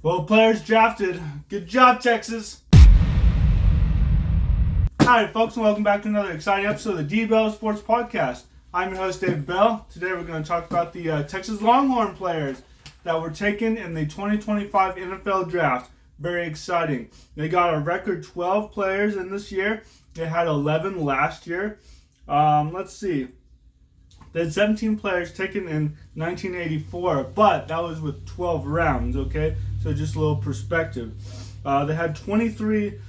Well, players drafted. Good job, Texas. Hi, folks, and welcome back to another exciting episode of the D-Bell Sports Podcast. I'm your host, Dave Bell. Today we're going to talk about the Texas Longhorn players that were taken in the 2025 NFL Draft. Very exciting. They got a record 12 players in this year. They had 11 last year. Let's see. They had 17 players taken in 1984, but that was with 12 rounds, okay? So just a little perspective. They had 23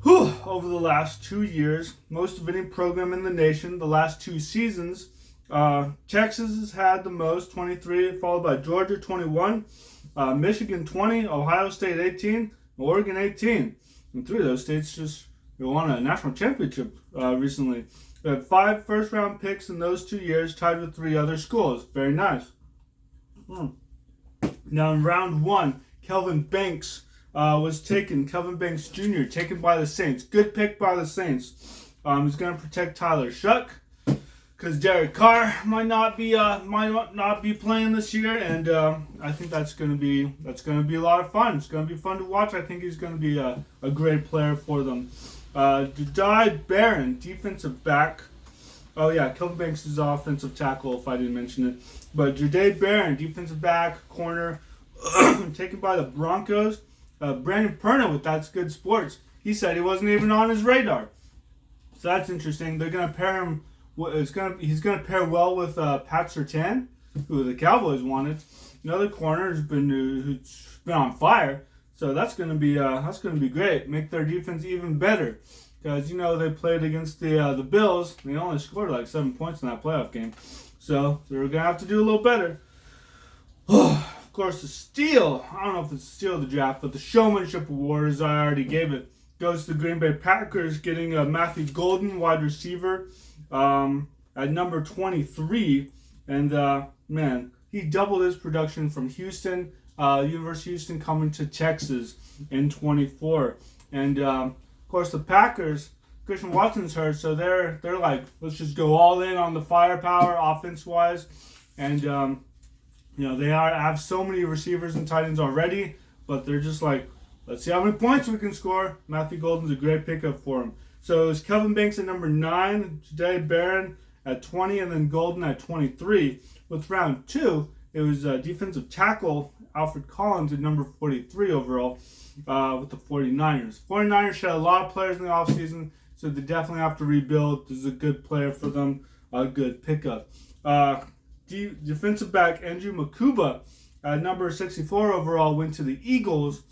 over the last 2 years, most of any program in the nation. The last 2 seasons, Texas has had the most, 23, followed by Georgia, 21, Michigan, 20, Ohio State, 18, Oregon, 18. And 3 of those states just won a national championship recently. They had 5 first-round picks in those 2 years, tied with 3 other schools. Very nice. Now in round 1, Kelvin Banks was taken. Kelvin Banks Jr. taken by the Saints. Good pick by the Saints. He's going to protect Tyler Shuck because Derek Carr might not be playing this year, and I think that's going to be a lot of fun. It's going to be fun to watch. I think he's going to be a great player for them. Jahdae Barron, defensive back. Oh yeah, Kelvin Banks is offensive tackle if I didn't mention it. But Jahdae Barron, defensive back, corner, taken by the Broncos. Brandon Perna with That's Good Sports. He said he wasn't even on his radar. So that's interesting. They're gonna pair him. He's gonna pair well with Pat Surtain, who the Cowboys wanted. Another corner who's been on fire. So that's gonna be great. Make their defense even better, because they played against the Bills. They only scored like 7 points in that playoff game. So they're gonna have to do a little better. Of course, the steal. I don't know if it's the steal of the draft, but the showmanship award, as I already gave it, goes to the Green Bay Packers, getting Matthew Golden, wide receiver, at number 23. And man, he doubled his production from Houston. University of Houston coming to Texas in 24. And of course the Packers, Christian Watson's hurt, so they're like, let's just go all in on the firepower offense wise. And they have so many receivers and tight ends already, but they're just like, let's see how many points we can score. Matthew Golden's a great pickup for him. So it was Kelvin Banks at number 9, Jahdae Barron at 20, and then Golden at 23. With round 2, it was defensive tackle Alfred Collins at number 43 overall with the 49ers. 49ers shed a lot of players in the offseason, so they definitely have to rebuild. This is a good player for them, a good pickup. Defensive back Andrew Mukuba at number 64 overall went to the Eagles.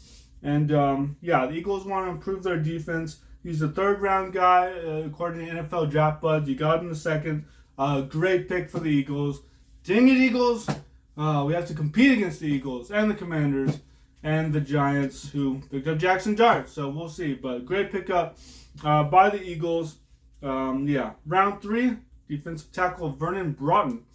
And the Eagles want to improve their defense. He's a 3rd-round guy, according to NFL Draft Buds. You got him in the 2nd. Great pick for the Eagles. Dang it, Eagles! We have to compete against the Eagles and the Commanders and the Giants, who picked up Jackson Dart. So we'll see. But great pickup by the Eagles. Round 3, defensive tackle Vernon Broughton,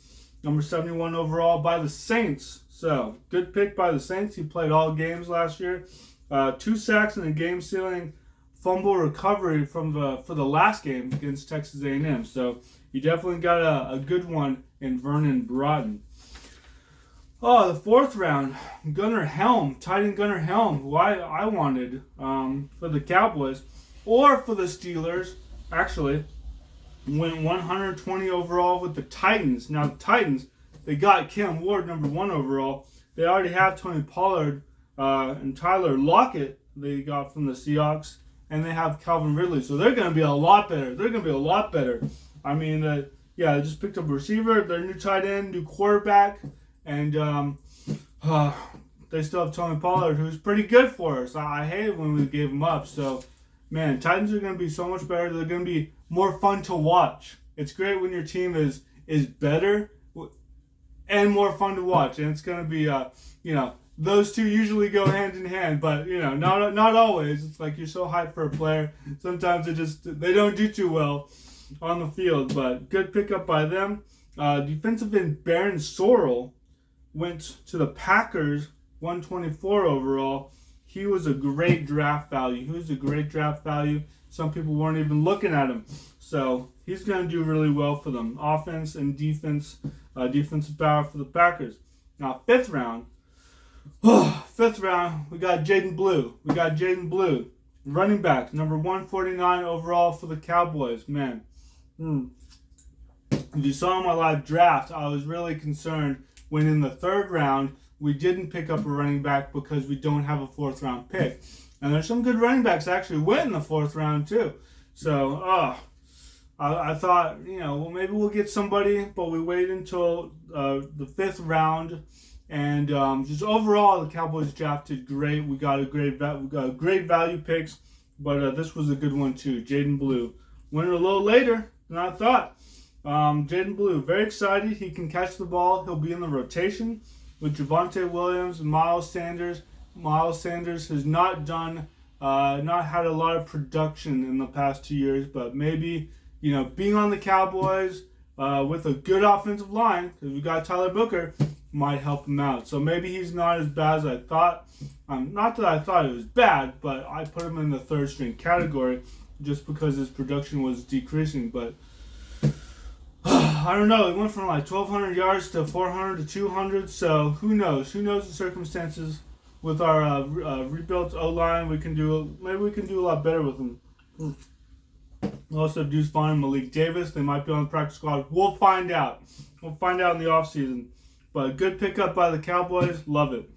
number 71 overall by the Saints. So good pick by the Saints. He played all games last year. 2 sacks and a game-sealing fumble recovery for the last game against Texas A&M. So you definitely got a good one in Vernon Broughton. Oh, the 4th round, Gunnar Helm, tight end Gunnar Helm, who I wanted for the Cowboys or for the Steelers. Actually, went 120 overall with the Titans. Now the Titans, they got Cam Ward, number 1 overall. They already have Tony Pollard and Tyler Lockett they got from the Seahawks, and they have Calvin Ridley. So they're going to be a lot better. I mean, they just picked up a receiver, their new tight end, new quarterback, and they still have Tony Pollard, who's pretty good for us. I hate it when we gave him up. So, man, Titans are going to be so much better. They're going to be more fun to watch. It's great when your team is better and more fun to watch. And it's going to be, those two usually go hand in hand, but not always. It's like you're so hyped for a player. Sometimes they don't do too well on the field, but good pickup by them. Defensive end Baron Sorrell went to the Packers, 124 overall. He was a great draft value. Some people weren't even looking at him. So he's going to do really well for them. Offense and defense, defensive power for the Packers. Now, 5th round, Fifth round, we got Jaydon Blue. Running back, number 149 overall for the Cowboys. Man, if you saw my live draft, I was really concerned when in the third round, we didn't pick up a running back because we don't have a fourth round pick. And there's some good running backs that actually went in the fourth round too. So, I thought, well, maybe we'll get somebody, but we waited until the fifth round. And just overall, the Cowboys drafted great. We got great value picks, but this was a good one too. Jaydon Blue went a little later than I thought. Jaydon Blue, very excited. He can catch the ball. He'll be in the rotation with Javonte Williams and Miles Sanders. Miles Sanders has not had a lot of production in the past 2 years, but maybe, being on the Cowboys with a good offensive line, because we got Tyler Booker, might help him out. So maybe he's not as bad as I thought. Not that I thought it was bad, but I put him in the third string category just because his production was decreasing. But I don't know. It went from like 1,200 yards to 400 to 200. So who knows? Who knows the circumstances with our rebuilt O-line? Maybe we can do a lot better with them. We'll also have Deuce Vaughn and Malik Davis. They might be on the practice squad. We'll find out. We'll find out in the offseason. But a good pickup by the Cowboys. Love it.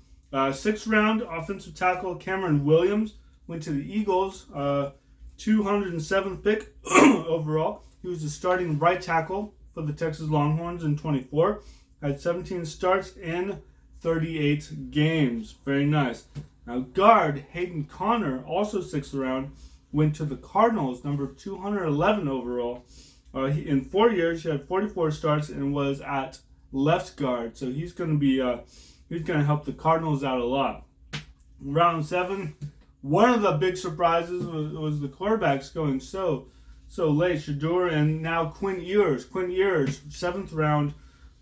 Sixth round, offensive tackle Cameron Williams went to the Eagles. 207th pick overall. He was the starting right tackle for the Texas Longhorns in 24. Had 17 starts in 38 games. Very nice. Now, guard Hayden Conner, also sixth round, went to the Cardinals, number 211 overall. In 4 years, he had 44 starts and was at left guard. So he's going to help the Cardinals out a lot. Round 7, one of the big surprises was the quarterbacks going so late. Shedeur and now Quinn Ewers. Quinn Ewers, 7th round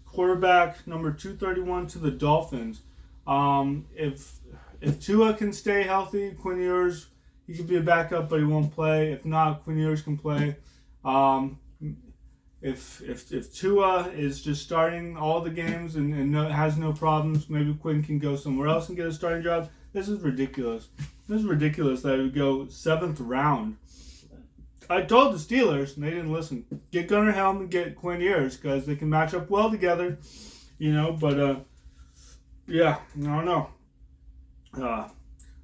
quarterback, number 231 to the Dolphins. If Tua can stay healthy, Quinn Ewers, he could be a backup, but he won't play. If not, Quinn Ewers can play. If Tua is just starting all the games and has no problems, maybe Quinn can go somewhere else and get a starting job. This is ridiculous. This is ridiculous that it would go 7th round. I told the Steelers, and they didn't listen. Get Gunnar Helm and get Quinn Ewers because they can match up well together, But yeah, I don't know.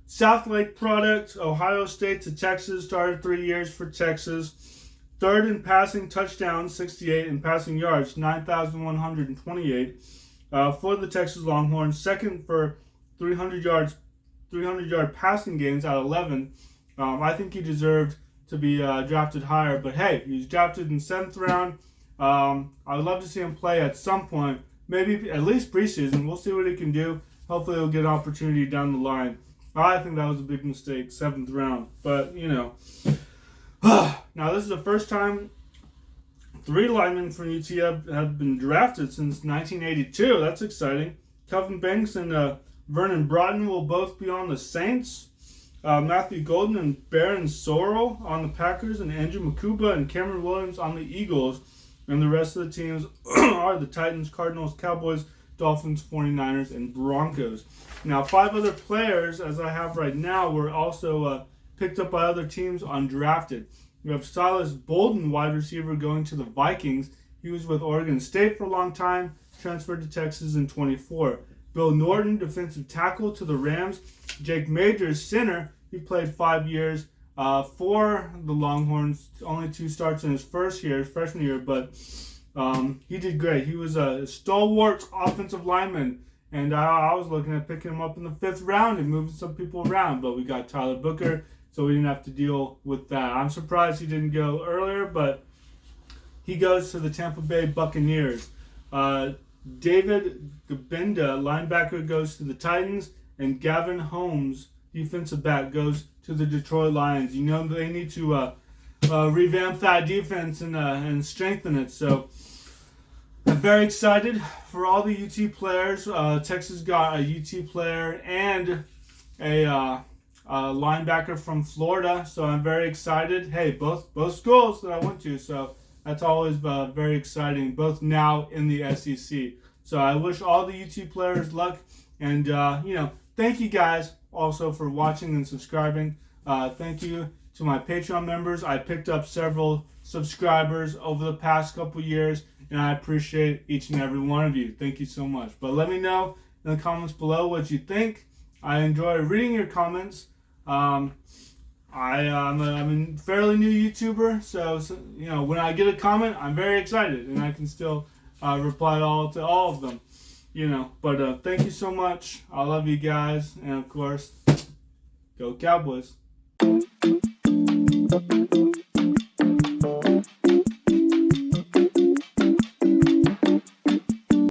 South Lake product, Ohio State to Texas, started 3 years for Texas. Third in passing touchdowns, 68, in passing yards, 9,128 for the Texas Longhorns. Second for 300-yard passing games at 11. I think he deserved to be drafted higher, but hey, he was drafted in 7th round. I would love to see him play at some point, maybe at least preseason. We'll see what he can do. Hopefully he'll get an opportunity down the line. I think that was a big mistake, 7th round, but Now, this is the first time 3 linemen from UT have been drafted since 1982. That's exciting. Kelvin Banks and Vernon Broughton will both be on the Saints. Matthew Golden and Baron Sorrell on the Packers, and Andrew Makuba and Cameron Williams on the Eagles. And the rest of the teams are the Titans, Cardinals, Cowboys, Dolphins, 49ers, and Broncos. Now, 5 other players, as I have right now, were also picked up by other teams undrafted. We have Silas Bolden, wide receiver, going to the Vikings. He was with Oregon State for a long time, transferred to Texas in 24. Bill Norton, defensive tackle, to the Rams. Jake Majors, center. He played 5 years for the Longhorns. Only 2 starts in his freshman year, but he did great. He was a stalwart offensive lineman, and I was looking at picking him up in the 5th round and moving some people around, but we got Tyler Booker, so we didn't have to deal with that. I'm surprised he didn't go earlier, but he goes to the Tampa Bay Buccaneers. David Gabinda, linebacker, goes to the Titans, and Gavin Holmes, defensive back, goes to the Detroit Lions. They need to revamp that defense and strengthen it. So I'm very excited for all the UT players. Texas got a UT player and a linebacker from Florida, so I'm very excited. Hey, both schools that I went to, so that's always very exciting, both now in the SEC. So I wish all the UT players luck And, thank you guys also for watching and subscribing. Thank you to my Patreon members. I picked up several subscribers over the past couple years, and I appreciate each and every one of you. Thank you so much. But let me know in the comments below what you think. I enjoy reading your comments. I'm a fairly new YouTuber, so when I get a comment, I'm very excited, and I can still reply to all of them. But thank you so much. I love you guys, and of course, go Cowboys.